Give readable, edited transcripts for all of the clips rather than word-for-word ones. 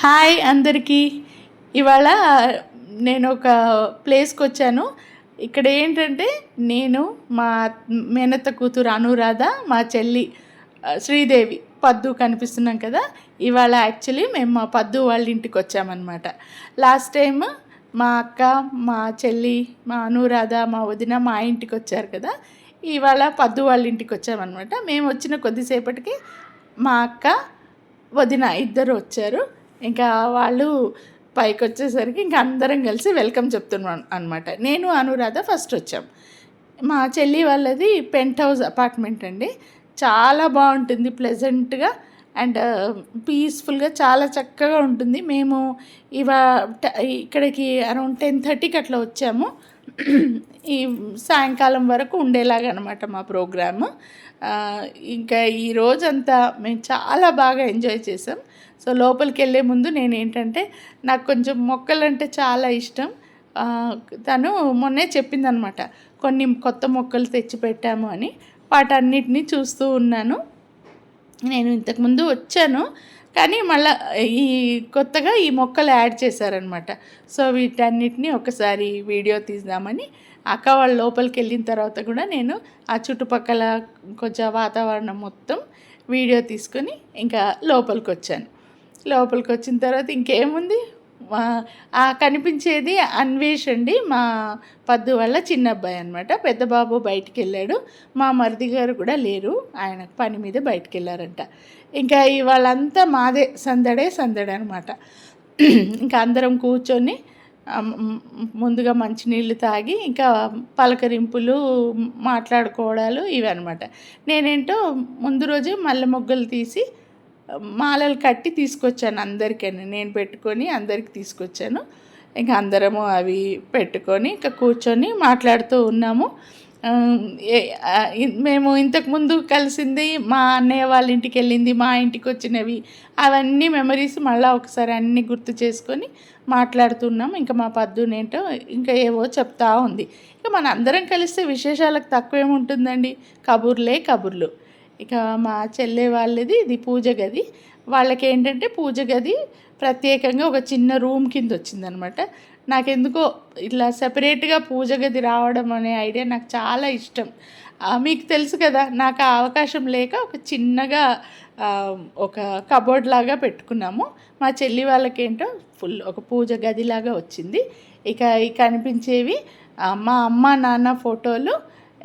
Hi అందరికీ. ఇవాళ నేను ఒక ప్లేస్కి వచ్చాను. ఇక్కడ ఏంటంటే నేను మా మేనత్త కూతురు అనురాధ, మా చెల్లి శ్రీదేవి, పద్దు కనిపిస్తున్నాం కదా. ఇవాళ యాక్చువల్లీ మేము మా పద్దు వాళ్ళ ఇంటికి వచ్చామన్నమాట. లాస్ట్ టైం మా అక్క, మా చెల్లి, మా అనురాధ, మా వదిన మా ఇంటికి వచ్చారు కదా. ఇవాళ పద్దు వాళ్ళ ఇంటికి వచ్చామన్నమాట. మేము వచ్చిన కొద్దిసేపటికి మా అక్క, వదిన ఇద్దరు వచ్చారు. ఇంకా వాళ్ళు పైకి వచ్చేసరికి ఇంకా అందరం కలిసి వెల్కమ్ చెప్తున్నాం అనమాట. నేను అనురాధ ఫస్ట్ వచ్చాం. మా చెల్లి వాళ్ళది పెంట్ హౌస్ అపార్ట్మెంట్ అండి. చాలా బాగుంటుంది, ప్లెజెంట్గా అండ్ పీస్ఫుల్గా, చాలా చక్కగా ఉంటుంది. మేము ఇక్కడికి అరౌండ్ 10:30కి అట్లా వచ్చాము. ఈ సాయంకాలం వరకు ఉండేలాగా అనమాట మా ప్రోగ్రాము. ఇంకా ఈ రోజంతా మేము చాలా బాగా ఎంజాయ్ చేసాం. సో లోపలికి వెళ్ళే ముందు నేను ఏంటంటే, నాకు కొంచెం మొక్కలంటే చాలా ఇష్టం. తను మొన్నే చెప్పిందనమాట, కొన్ని కొత్త మొక్కలు తెచ్చి పెట్టాము అని. వాటన్నిటిని చూస్తూ ఉన్నాను. నేను ఇంతకుముందు వచ్చాను కానీ మళ్ళీ ఈ కొత్తగా ఈ మొక్కలు యాడ్ చేశారనమాట. సో వీటన్నిటిని ఒకసారి వీడియో తీద్దామని అక్క వాళ్ళ లోపలికి వెళ్ళిన తర్వాత కూడా నేను ఆ చుట్టుపక్కల కొంచెం వాతావరణం మొత్తం వీడియో తీసుకొని ఇంకా లోపలికి వచ్చాను. లోపలికి వచ్చిన తర్వాత ఇంకేముంది, కనిపించేది అన్వేష్ అండి, మా పద్దు వల్ల చిన్న అబ్బాయి అనమాట. పెద్ద బాబు బయటికి వెళ్ళాడు. మా మరిది గారు కూడా లేరు, ఆయన పని మీద బయటికి వెళ్ళారంట. ఇంకా వాళ్ళంతా మాదే సందడే అనమాట. ఇంకా అందరం కూర్చొని ముందుగా మంచినీళ్ళు తాగి ఇంకా పలకరింపులు, మాట్లాడుకోవడాలు ఇవి అనమాట. నేనేంటో ముందు రోజు మల్లె మొగ్గలు తీసి మాలలు కట్టి తీసుకొచ్చాను అందరికీ. నేను పెట్టుకొని అందరికి తీసుకొచ్చాను. ఇంకా అందరము అవి పెట్టుకొని ఇంకా కూర్చొని మాట్లాడుతూ ఉన్నాము. మేము ఇంతకుముందు కలిసింది, మా అన్నయ్య వాళ్ళ ఇంటికి వెళ్ళింది, మా ఇంటికి వచ్చినవి, అవన్నీ మెమరీస్ మళ్ళీ ఒకసారి అన్నీ గుర్తు చేసుకొని మాట్లాడుతున్నాం. ఇంకా మా పద్దునేంటో ఇంకా ఏవో చెప్తా ఉంది. ఇంకా మన అందరం కలిస్తే విశేషాలకు తక్కువేముంటుందండి, కబుర్లే కబుర్లు. ఇక మా చెల్లె వాళ్ళది ఇది పూజ గది. వాళ్ళకి ఏంటంటే పూజ గది ప్రత్యేకంగా ఒక చిన్న రూమ్ కింద వచ్చిందనమాట. నాకెందుకో ఇట్లా సెపరేట్గా పూజ గది రావడం అనే ఐడియా నాకు చాలా ఇష్టం. మీకు తెలుసు కదా, నాకు ఆ అవకాశం లేక ఒక చిన్నగా ఒక కబోర్డ్ లాగా పెట్టుకున్నాము. మా చెల్లి వాళ్ళకేంటో ఫుల్ ఒక పూజ గదిలాగా వచ్చింది. ఇక కనిపించేవి మా అమ్మ నాన్న ఫోటోలు.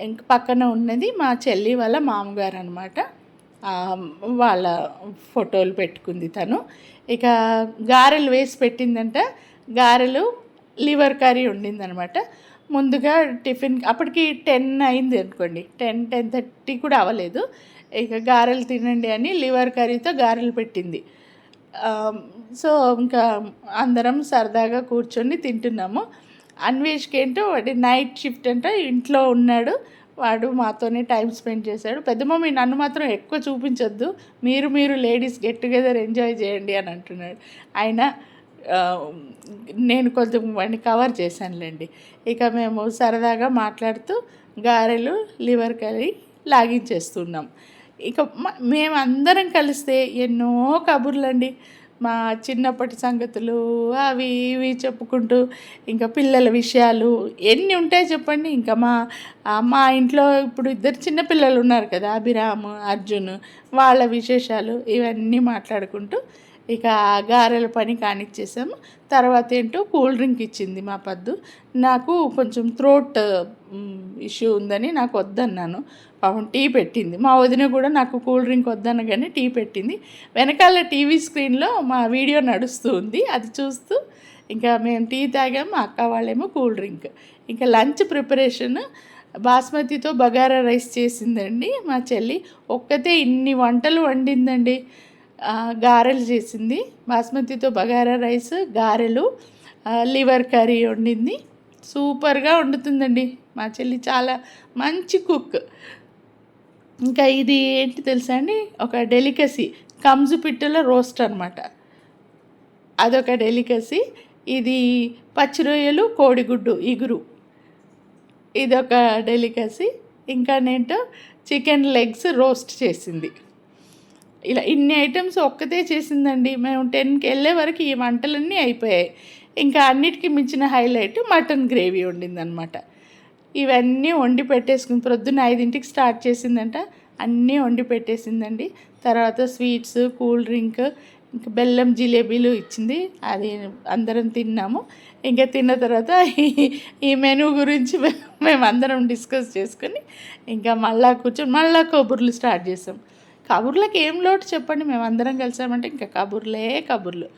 ఇంక పక్కన ఉన్నది మా చెల్లి వాళ్ళ మామగారు అనమాట. వాళ్ళ ఫోటోలు పెట్టుకుంది తను. ఇక గారెలు వేసి పెట్టిందంట. గారెలు, లివర్ కర్రీ ఉండిందనమాట. ముందుగా టిఫిన్ అప్పటికి 10 అయింది అనుకోండి, 10:30 కూడా అవ్వలేదు. ఇక గారెలు తినండి అని లివర్ కర్రీతో గారెలు పెట్టింది. సో ఇంకా అందరం సరదాగా కూర్చొని తింటున్నాము. అన్వేష్కి ఏంటో వాడి నైట్ షిఫ్ట్ అంటే ఇంట్లో ఉన్నాడు. వాడు మాతోనే టైం స్పెండ్ చేశాడు. పెద్ద మమ్మీ నన్ను మాత్రం ఎక్కువ చూపించొద్దు, మీరు లేడీస్ గెట్ టుగెదర్ ఎంజాయ్ చేయండి అని అంటున్నాడు. అయినా నేను కొంచెం వాడిని కవర్ చేశానులేండి. ఇక మేము సరదాగా మాట్లాడుతూ గారెలు, లివర్ కర్రీ లాగించేస్తున్నాం. ఇక మేమందరం కలిస్తే ఎన్నో కబుర్లండి, మా చిన్నప్పటి సంగతులు అవి ఇవి చెప్పుకుంటూ ఇంకా పిల్లల విషయాలు ఎన్ని ఉంటాయి చెప్పండి. ఇంకా మా ఇంట్లో ఇప్పుడు 2 చిన్నపిల్లలు ఉన్నారు కదా, అభిరామ్, అర్జున్, వాళ్ళ విశేషాలు ఇవన్నీ మాట్లాడుకుంటూ ఇక గారెల పని కానిచ్చేసాము. తర్వాత ఏంటో కూల్ డ్రింక్ ఇచ్చింది మా పద్దు. నాకు కొంచెం థ్రోట్ ఇష్యూ ఉందని నాకు వద్దన్నాను. పాపం టీ పెట్టింది. మా వదిన కూడా నాకు కూల్ డ్రింక్ వద్దనగానే టీ పెట్టింది. వెనకాల టీవీ స్క్రీన్లో మా వీడియో నడుస్తూ ఉంది, అది చూస్తూ ఇంకా మేము టీ తాగాము. మా అక్క వాళ్ళేమో కూల్ డ్రింక్. ఇంకా లంచ్ ప్రిపరేషన్ బాస్మతితో బగారా రైస్ చేసిందండి మా చెల్లి. ఒక్కతే ఇన్ని వంటలు వండిందండి. గారెలు చేసింది, బాస్మతితో బగారా రైస్, గారెలు, లివర్ కర్రీ వండింది. సూపర్గా వండుతుందండి మా చెల్లి, చాలా మంచి కుక్. ఇంకా ఇది ఏంటి తెలుసా అండి, ఒక డెలికసీ, కంజు పిట్టల రోస్ట్ అనమాట. అదొక డెలికసీ. ఇది పచ్చి రొయ్యలు, కోడిగుడ్డు ఇగురు, ఇదొక డెలికసీ. ఇంకా నేంటో చికెన్ లెగ్స్ రోస్ట్ చేసింది. ఇలా ఇన్ని ఐటమ్స్ ఒక్కతే చేసిందండి. మేము 10కి వెళ్ళే వరకు ఈ వంటలన్నీ అయిపోయాయి. ఇంకా అన్నిటికీ మించిన హైలైట్ మటన్ గ్రేవీ వండిందనమాట. ఇవన్నీ వండి పెట్టేసుకుని ప్రొద్దున 5ంటికి స్టార్ట్ చేసిందంట, అన్నీ వండి పెట్టేసిందండి. తర్వాత స్వీట్స్, కూల్ డ్రింక్, ఇంకా బెల్లం జిలేబీలు ఇచ్చింది. అది అందరం తిన్నాము. ఇంకా తిన్న తర్వాత ఈ మెనూ గురించి మేమందరం డిస్కస్ చేసుకొని ఇంకా మళ్ళా కబుర్లు స్టార్ట్ చేసాం. కబుర్లకు ఏం లోటు చెప్పండి, మేమందరం కలిసామంటే ఇంకా కబుర్లు.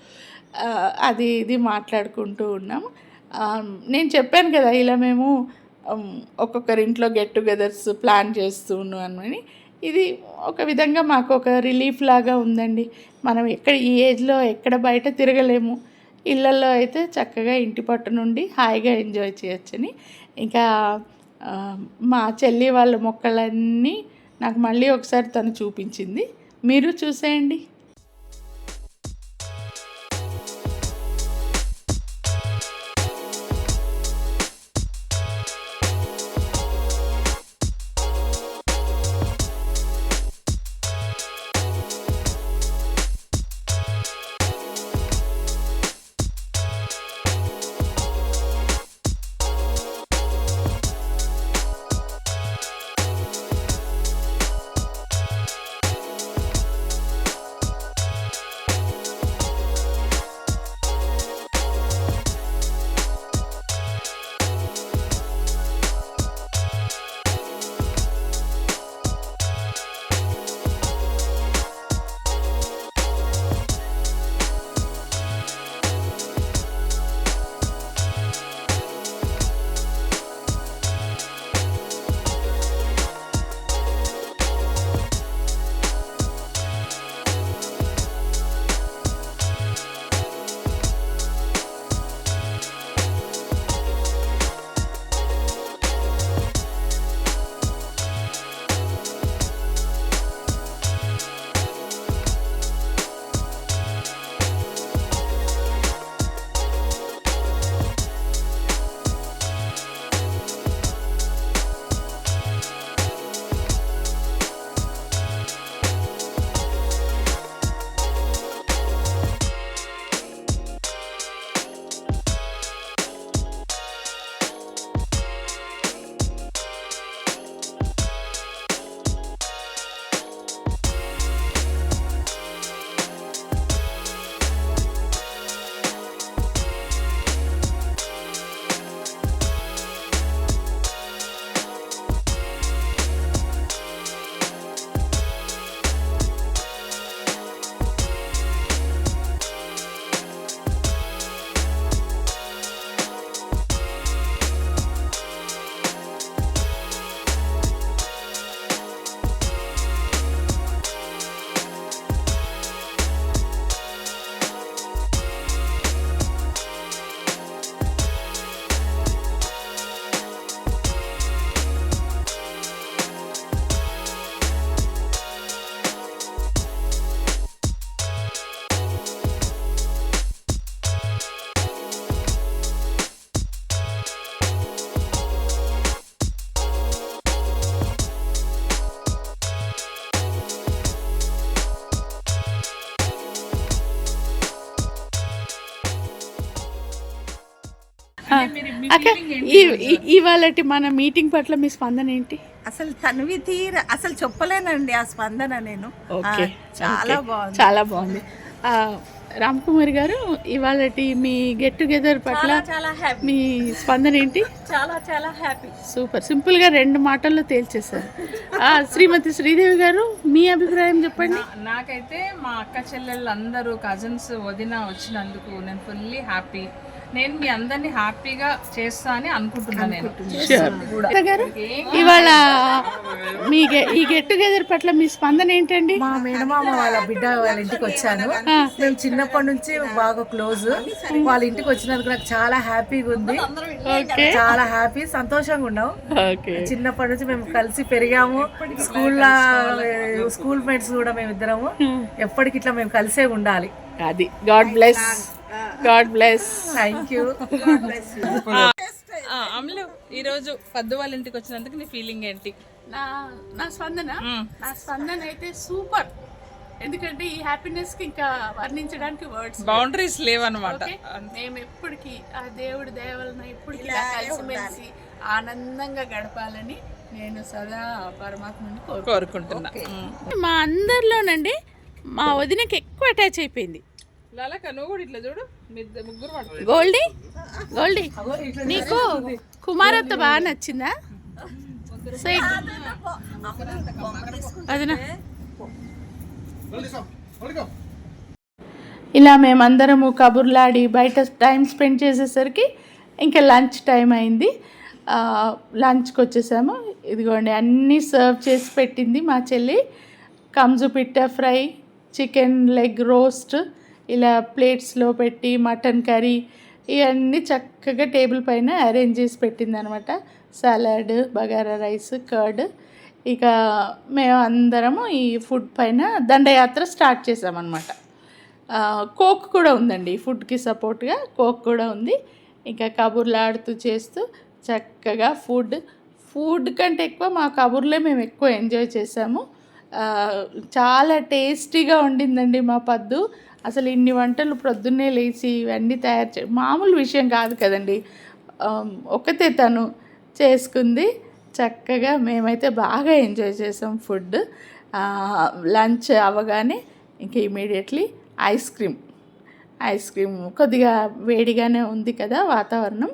అది ఇది మాట్లాడుకుంటూ ఉన్నాము. నేను చెప్పాను కదా, ఇలా మేము ఒక్కొక్కరింట్లో గెట్ టుగెదర్స్ ప్లాన్ చేస్తూ ఉన్నామని. ఇది ఒక విధంగా మాకు ఒక రిలీఫ్ లాగా ఉందండి. మనం ఈ ఏజ్లో ఎక్కడ బయట తిరగలేము. ఇళ్ళల్లో అయితే చక్కగా ఇంటి పట్టు నుండి హాయిగా ఎంజాయ్ చేయొచ్చని. ఇంకా మా చెల్లి వాళ్ళ మొక్కలన్నీ నాకు మళ్ళీ ఒకసారి తను చూపించింది. మీరు చూసేయండి. అక్క, ఇవాళటి మన మీటింగ్ పట్ల మీ స్పందన ఏంటి? అసలు తనివి తీర అసలు చెప్పలేనండి ఆ స్పందన. నేను చాలా బాగుంది, చాలా బాగుంది. రామ్ కుమార్ గారు, ఇవాళటి మీ గెట్ టుగెదర్ పట్ల మీ స్పందన ఏంటి? చాలా చాలా హ్యాపీ. సూపర్, సింపుల్గా 2 మాటల్లో తేల్చేశారు. శ్రీమతి శ్రీదేవి గారు, మీ అభిప్రాయం చెప్పండి. నాకైతే మా అక్క చెల్లెళ్ళు అందరూ కజిన్స్ వదిన వచ్చినందుకు నేను ఫుల్లీ హ్యాపీ. నేను మీ అందరినీ హ్యాపీగా చేస్తా అని అనుకుంటున్నాను. ఇవాళ మీ ఈ గెట్ టుగెదర్ పట్ల మీ స్పందన ఏంటండి? మా మేనమామ వాళ్ళ బిడ్డ వాళ్ళ ఇంటికి వచ్చాను. మేము చిన్నప్పటి నుంచి బాగా క్లోజ్. వాళ్ళ ఇంటికి వచ్చినందుకు నాకు చాలా హ్యాపీగా ఉంది. చాలా హ్యాపీ, సంతోషంగా ఉన్నాం. చిన్నప్పటి నుంచి మేము కలిసి పెరిగాము. స్కూల్ మేట్స్ కూడా మేము ఇద్దరము. ఎప్పటికి ఇట్లా మేము కలిసే ఉండాలి. అది God bless. God bless. Thank you. అమలు, ఈరోజు పద్దు వాళ్ళ ఇంటికి వచ్చినందుకు నీ ఫీలింగ్ ఏంటి? నా స్పందన అయితే సూపర్. ఎందుకంటే ఈ హ్యాపీనెస్కి ఇంకా వర్ణించడానికి వర్డ్స్ బౌండరీస్ లేవన్నమాట. మేము ఎప్పటికీ ఆ దేవుడి దయ వలన ఎప్పటికీ కలిసిమెలిసి ఆనందంగా గడపాలని నేను సదా పరమాత్మని కోరుకుంటున్నా. మా అందరిలోనండి మా వదినకి ఎక్కువ అటాచ్ అయిపోయింది. లలక నువ్వు కూడా ఇట్లా చూడు, ముగ్గురు పడుతుంది. గోల్డీ గోల్డీ నీకు కుమారత్త బాగా నచ్చిందా? అదినా ఇలా మేమందరము కబుర్లాడి బయట టైం స్పెండ్ చేసేసరికి ఇంకా లంచ్ టైం అయింది. లంచ్కి వచ్చేసాము. ఇదిగోండి అన్నీ సర్వ్ చేసి పెట్టింది మా చెల్లి. కంజు పిట్ట ఫ్రై, చికెన్ లెగ్ రోస్ట్ ఇలా ప్లేట్స్లో పెట్టి, మటన్ కర్రీ ఇవన్నీ చక్కగా టేబుల్ పైన అరేంజ్ చేసి పెట్టింది అనమాట. Salad, bagara rice, curd. ఇక మేము అందరము ఈ ఫుడ్ పైన దండయాత్ర స్టార్ట్ చేసామన్నమాట. కోక్ కూడా ఉందండి, ఫుడ్కి సపోర్ట్గా కోక్ కూడా ఉంది. ఇంకా కబుర్లాడుతూ చేస్తూ చక్కగా ఫుడ్ కంటే ఎక్కువ మా కబుర్లే మేము ఎక్కువ ఎంజాయ్ చేసాము. చాలా టేస్టీగా ఉండిందండి మా పద్దు. అసలు ఇన్ని వంటలు ప్రొద్దున్నే లేచి ఇవన్నీ తయారు మామూలు విషయం కాదు కదండి. ఒకతే తను చేసుకుంది. చక్కగా మేమైతే బాగా ఎంజాయ్ చేసాం ఫుడ్. లంచ్ అవ్వగానే ఇంక ఇమీడియట్లీ ఐస్ క్రీమ్ కొద్దిగా వేడిగానే ఉంది కదా వాతావరణం.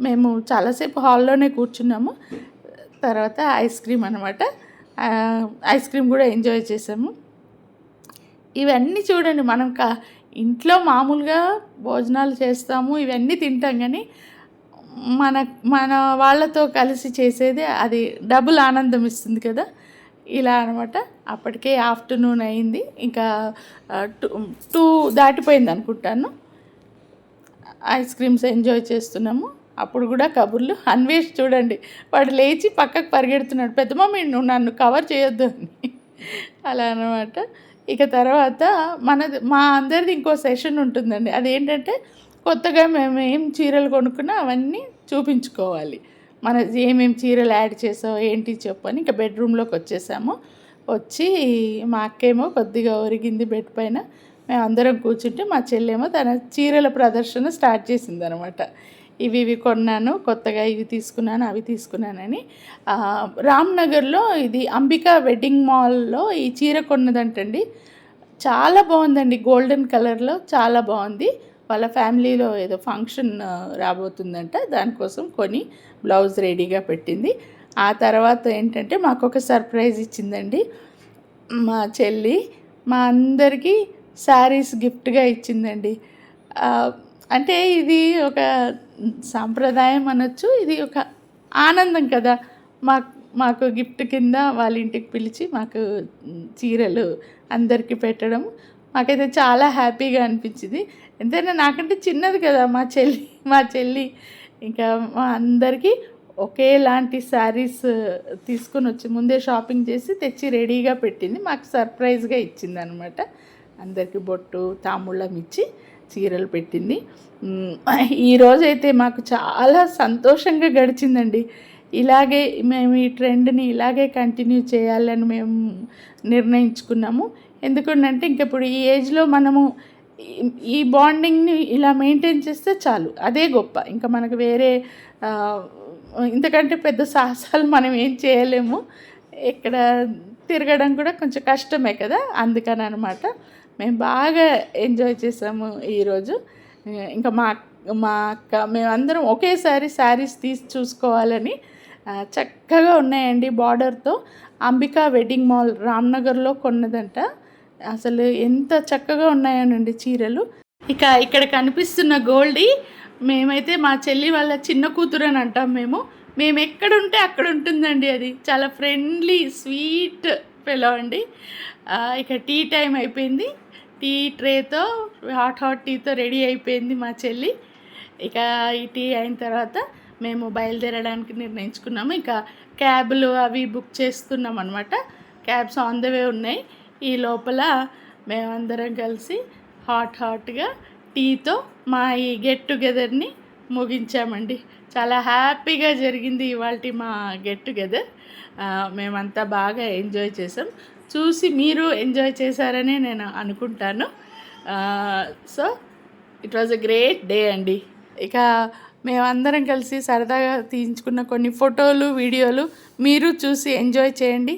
మేము చాలాసేపు హాల్లోనే కూర్చున్నాము. తర్వాత ఐస్ క్రీమ్ అనమాట. ఐస్ క్రీమ్ కూడా ఎంజాయ్ చేసాము. ఇవన్నీ చూడండి, మనం ఇంట్లో మామూలుగా భోజనాలు చేస్తాము, ఇవన్నీ తింటాం, కానీ మన వాళ్ళతో కలిసి చేసేది అది డబుల్ ఆనందం ఇస్తుంది కదా. ఇలా అనమాట. అప్పటికే ఆఫ్టర్నూన్ అయింది, ఇంకా 2 దాటిపోయింది అనుకుంటాను. ఐస్ క్రీమ్స్ ఎంజాయ్ చేస్తున్నాము. అప్పుడు కూడా కబుర్లు. అన్వేష్ చూడండి, వాడు లేచి పక్కకు పరిగెడుతున్నాడు, పెద్ద మమ్మీ నువ్వు నన్ను కవర్ చేయొద్దు అని. అలా అనమాట. ఇక తర్వాత మా అందరిది ఇంకో సెషన్ ఉంటుందండి. అదేంటంటే కొత్తగా మేము ఏం చీరలు కొనుక్కున్నా అవన్నీ చూపించుకోవాలి. మన ఏమేమి చీరలు యాడ్ చేసావు ఏంటి చెప్పు అని. ఇంకా బెడ్రూమ్లోకి వచ్చేసాము. వచ్చి మా అక్కేమో కొద్దిగా ఒరిగింది బెడ్ పైన. మేము అందరం కూర్చుంటే మా చెల్లేమో తన చీరల ప్రదర్శన స్టార్ట్ చేసిందనమాట. ఇవి కొన్నాను, కొత్తగా ఇవి తీసుకున్నాను, అవి తీసుకున్నానని. రామ్నగర్లో ఇది అంబికా వెడ్డింగ్ మాల్లో ఈ చీర కొన్నదంటండి. చాలా బాగుందండి, గోల్డెన్ కలర్లో చాలా బాగుంది. వాళ్ళ ఫ్యామిలీలో ఏదో ఫంక్షన్ రాబోతుందంట, దానికోసం కొని బ్లౌజ్ రెడీగా పెట్టింది. ఆ తర్వాత ఏంటంటే మాకు ఒక సర్ప్రైజ్ ఇచ్చిందండి మా చెల్లి. మా అందరికీ శారీస్ గిఫ్ట్గా ఇచ్చిందండి. అంటే ఇది ఒక సాంప్రదాయం అనొచ్చు, ఇది ఒక ఆనందం కదా. మాకు గిఫ్ట్ కింద వాళ్ళ ఇంటికి పిలిచి మాకు చీరలు అందరికీ పెట్టడం మాకైతే చాలా హ్యాపీగా అనిపించింది. ఎంతైనా నాకంటే చిన్నది కదా మా చెల్లి. ఇంకా మా అందరికీ ఒకేలాంటి శారీస్ తీసుకొని వచ్చి ముందే షాపింగ్ చేసి తెచ్చి రెడీగా పెట్టింది. మాకు సర్ప్రైజ్గా ఇచ్చింది అనమాట. అందరికీ బొట్టు తాంబూలం ఇచ్చి చీరలు పెట్టింది. ఈరోజైతే మాకు చాలా సంతోషంగా గడిచిందండి. ఇలాగే మేము ఈ ట్రెండ్ని ఇలాగే కంటిన్యూ చేయాలని మేము నిర్ణయించుకున్నాము. ఎందుకంటే ఇంక ఇప్పుడు ఈ ఏజ్లో మనము ఈ బాండింగ్ని ఇలా మెయింటైన్ చేస్తే చాలు, అదే గొప్ప. ఇంకా మనకు వేరే ఇంతకంటే పెద్ద సాహసాలు మనం ఏం చేయలేము. ఇక్కడ తిరగడం కూడా కొంచెం కష్టమే కదా. అందుకని అనమాట మేము బాగా ఎంజాయ్ చేసాము ఈరోజు. ఇంకా మా అక్క మేమందరం ఒకేసారి శారీస్ తీసి చూసుకోవాలని చక్కగా ఉన్నాయండి. బార్డర్తో అంబికా వెడ్డింగ్ మాల్ రామ్నగర్లో కొన్నదంట. అసలు ఎంత చక్కగా ఉన్నాయనండి చీరలు. ఇక ఇక్కడ కనిపిస్తున్న గోల్డీ మేమైతే మా చెల్లి వాళ్ళ చిన్న కూతురు అని అంటాం మేము ఎక్కడుంటే అక్కడ ఉంటుందండి. అది చాలా ఫ్రెండ్లీ స్వీట్ ఫెలో అండి. ఇక టీ టైం అయిపోయింది. టీ ట్రేతో హాట్ టీతో రెడీ అయిపోయింది మా చెల్లి. ఇక ఈ టీ అయిన తర్వాత మేము బయలుదేరడానికి నిర్ణయించుకున్నాము. ఇంకా క్యాబ్లు అవి బుక్ చేస్తున్నాం అనమాట. క్యాబ్స్ ఆన్ ద వే ఉన్నాయి. ఈ లోపల మేమందరం కలిసి హాట్గా టీతో మా ఈ గెట్ టుగెదర్ని ముగించామండి. చాలా హ్యాపీగా జరిగింది ఇవాళ మా గెట్ టుగెదర్. మేమంతా బాగా ఎంజాయ్ చేసాం. చూసి మీరు ఎంజాయ్ చేశారని నేను అనుకుంటాను. So it was a great day అండి. ఇక మేమందరం కలిసి సరదాగా తీయించుకున్న కొన్ని ఫోటోలు వీడియోలు మీరు చూసి ఎంజాయ్ చేయండి.